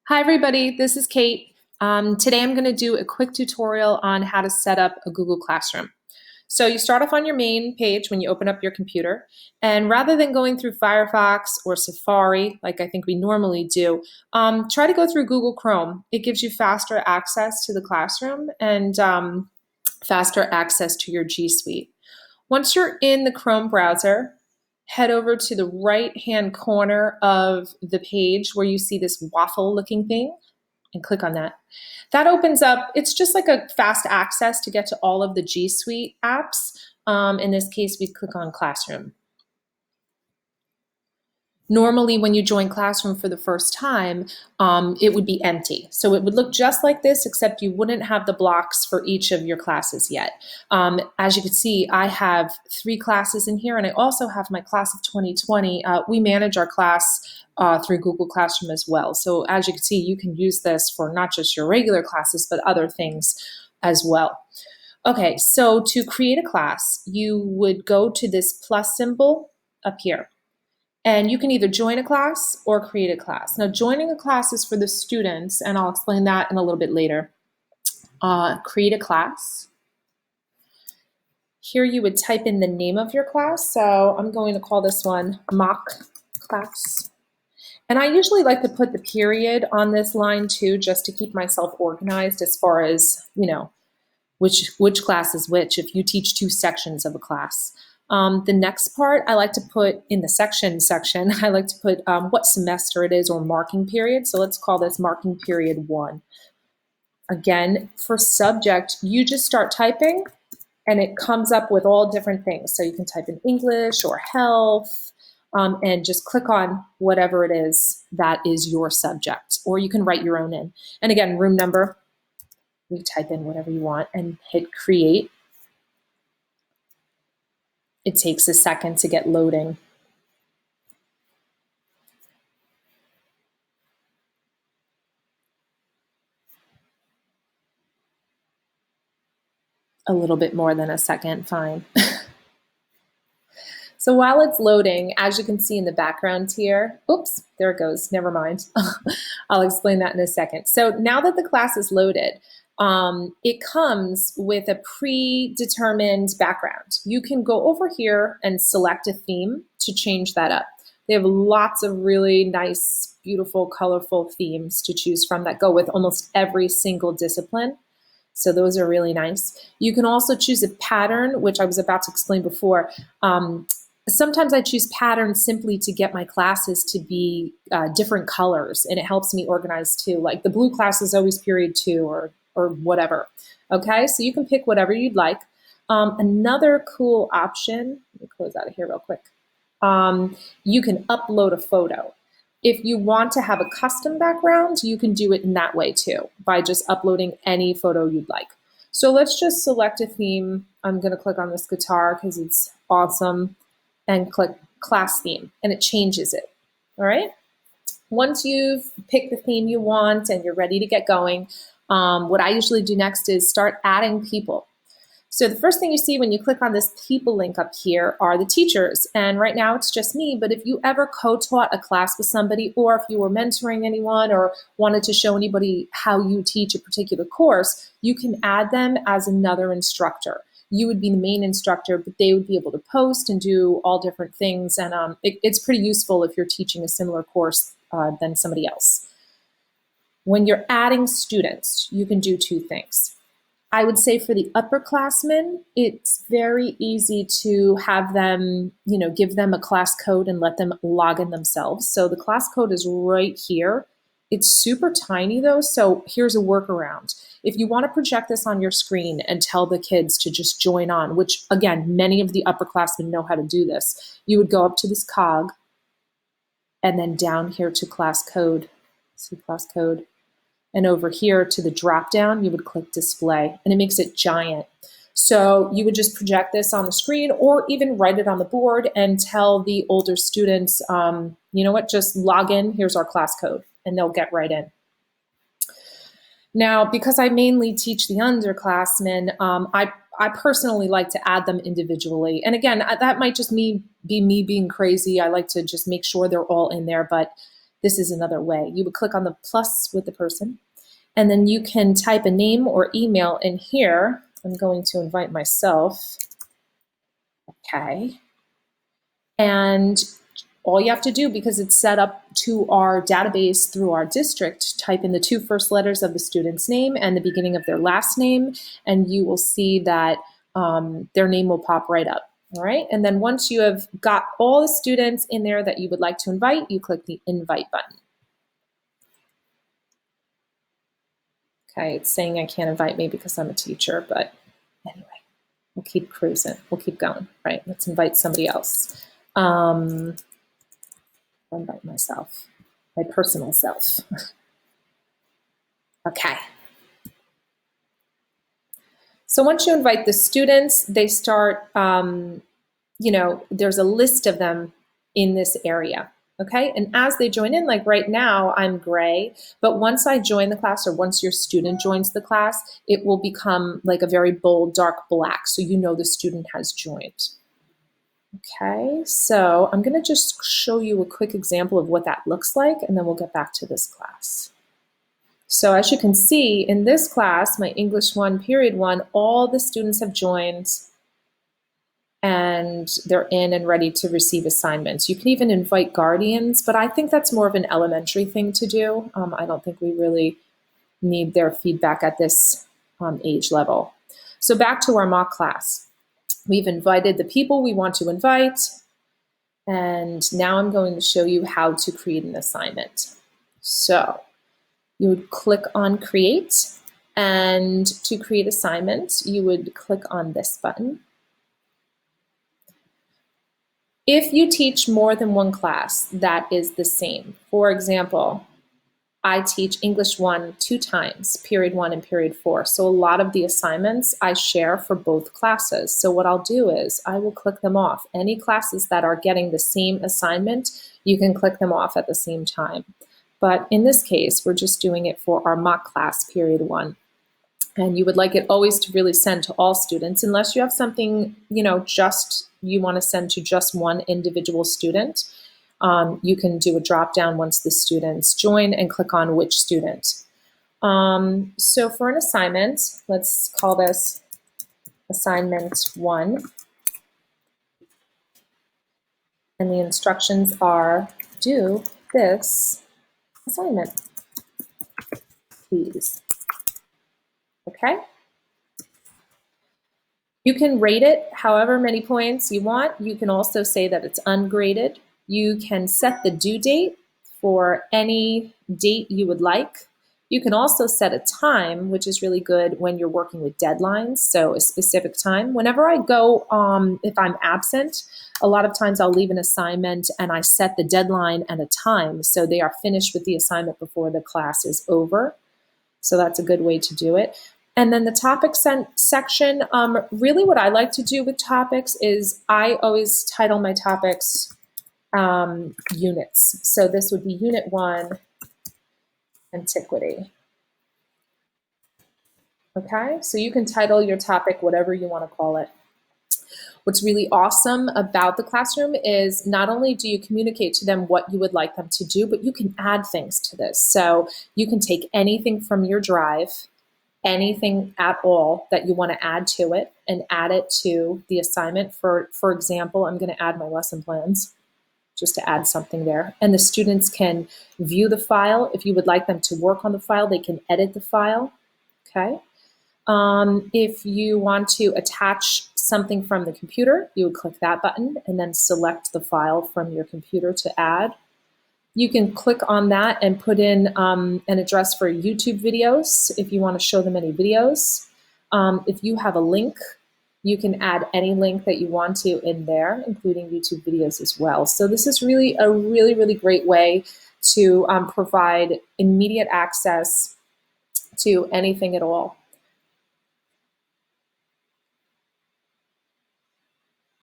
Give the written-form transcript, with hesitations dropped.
Hi everybody, this is Kate. Today I'm going to do a quick tutorial on how to set up a Google Classroom. So you start off on your main page when you open up your computer, and rather than going through Firefox or Safari, like I think we normally do, try to go through Google Chrome. It gives you faster access to the classroom and faster access to your G Suite. Once you're in the Chrome browser, head over to the right-hand corner of the page where you see this waffle-looking thing and click on that. That opens up, it's just like a fast access to get to all of the G Suite apps. In this case, we click on Classroom. Normally, when you join Classroom for the first time, it would be empty. So it would look just like this, except you wouldn't have the blocks for each of your classes yet. As you can see, I have 3 classes in here, and I also have my class of 2020. We manage our class through Google Classroom as well. So as you can see, you can use this for not just your regular classes, but other things as well. Okay, so to create a class, you would go to this plus symbol up here. And you can either join a class or create a class. Now, joining a class is for the students, and I'll explain that in a little bit later. Create a class. Here you would type in the name of your class. So I'm going to call this one mock class. And I usually like to put the period on this line too, just to keep myself organized as far as, which class is which if you teach 2 sections of a class. The next part I like to put in the section, I like to put what semester it is or marking period. So let's call this marking period 1. Again, for subject, you just start typing and it comes up with all different things. So you can type in English or health and just click on whatever it is that is your subject, or you can write your own in. And again, room number, you type in whatever you want and hit create. It takes a second to get loading. A little bit more than a second, fine. So while it's loading, as you can see in the background here, oops, there it goes, never mind. I'll explain that in a second. So now that the class is loaded, it comes with a predetermined background. You can go over here and select a theme to change that up. They have lots of really nice, beautiful, colorful themes to choose from that go with almost every single discipline. So those are really nice. You can also choose a pattern, which I was about to explain before. Sometimes I choose patterns simply to get my classes to be different colors, and it helps me organize too. Like the blue class is always period 2 or whatever. Okay, so you can pick whatever you'd like. Another cool option, let me close out of here real quick. You can upload a photo. If you want to have a custom background, you can do it in that way too, by just uploading any photo you'd like. So let's just select a theme. I'm going to click on this guitar because it's awesome, and click class theme, and it changes it. All right. Once you've picked the theme you want and you're ready to get going, what I usually do next is start adding people. So the first thing you see when you click on this people link up here are the teachers. And right now it's just me, but if you ever co-taught a class with somebody, or if you were mentoring anyone or wanted to show anybody how you teach a particular course, you can add them as another instructor. You would be the main instructor, but they would be able to post and do all different things. And it's pretty useful if you're teaching a similar course than somebody else. When you're adding students, you can do 2 things. I would say for the upperclassmen, it's very easy to have them, give them a class code and let them log in themselves. So the class code is right here. It's super tiny though, so here's a workaround. If you want to project this on your screen and tell the kids to just join on, which again, many of the upperclassmen know how to do this, you would go up to this cog and then down here to class code, see class code, and over here to the drop down, you would click display, and it makes it giant. So you would just project this on the screen or even write it on the board and tell the older students, you know what, just log in, here's our class code, and they'll get right in. Now, because I mainly teach the underclassmen, I personally like to add them individually. And again, that might just be me being crazy. I like to just make sure they're all in there, but this is another way. You would click on the plus with the person, and then you can type a name or email in here. I'm going to invite myself. Okay. And all you have to do, because it's set up to our database through our district, type in the 2 first letters of the student's name and the beginning of their last name, and you will see that their name will pop right up. All right, and then once you have got all the students in there that you would like to invite, you click the invite button. Okay, it's saying I can't invite me because I'm a teacher, but anyway, we'll keep cruising. We'll keep going, right? Let's invite somebody else. I'll invite myself, my personal self. Okay. So once you invite the students, they start, there's a list of them in this area. Okay, and as they join in, like right now, I'm gray, but once I join the class, or once your student joins the class, it will become like a very bold, dark black, so you know the student has joined. Okay, so I'm gonna just show you a quick example of what that looks like, and then we'll get back to this class. So as you can see, in this class, my English 1, period 1, all the students have joined, and they're in and ready to receive assignments. You can even invite guardians, but I think that's more of an elementary thing to do. I don't think we really need their feedback at this age level. So back to our mock class. We've invited the people we want to invite, and now I'm going to show you how to create an assignment. So you would click on create, and to create assignments, you would click on this button. If you teach more than one class, that is the same. For example, I teach English 1 2 times, period 1 and period 4. So a lot of the assignments I share for both classes. So what I'll do is I will click them off. Any classes that are getting the same assignment, you can click them off at the same time. But in this case, we're just doing it for our mock class, period 1. And you would like it always to really send to all students, unless you have something, just you want to send to just one individual student. You can do a drop down once the students join and click on which student. So for an assignment, let's call this assignment 1. And the instructions are, do this assignment, please. Okay? You can rate it however many points you want. You can also say that it's ungraded. You can set the due date for any date you would like. You can also set a time, which is really good when you're working with deadlines, so a specific time. Whenever I go, if I'm absent, a lot of times I'll leave an assignment and I set the deadline and a time so they are finished with the assignment before the class is over. So that's a good way to do it. And then the topic section, really what I like to do with topics is I always title my topics units. So this would be Unit 1, Antiquity. Okay, so you can title your topic whatever you want to call it. What's really awesome about the classroom is not only do you communicate to them what you would like them to do, but you can add things to this. So you can take anything from your drive, anything at all that you want to add to it, and add it to the assignment. For example, I'm going to add my lesson plans just to add something there. And the students can view the file. If you would like them to work on the file, they can edit the file. Okay. If you want to attach something from the computer, you would click that button and then select the file from your computer to add. You can click on that and put in an address for YouTube videos if you want to show them any videos. If you have a link, you can add any link that you want to in there, including YouTube videos as well. So this is really a really great way to provide immediate access to anything at all.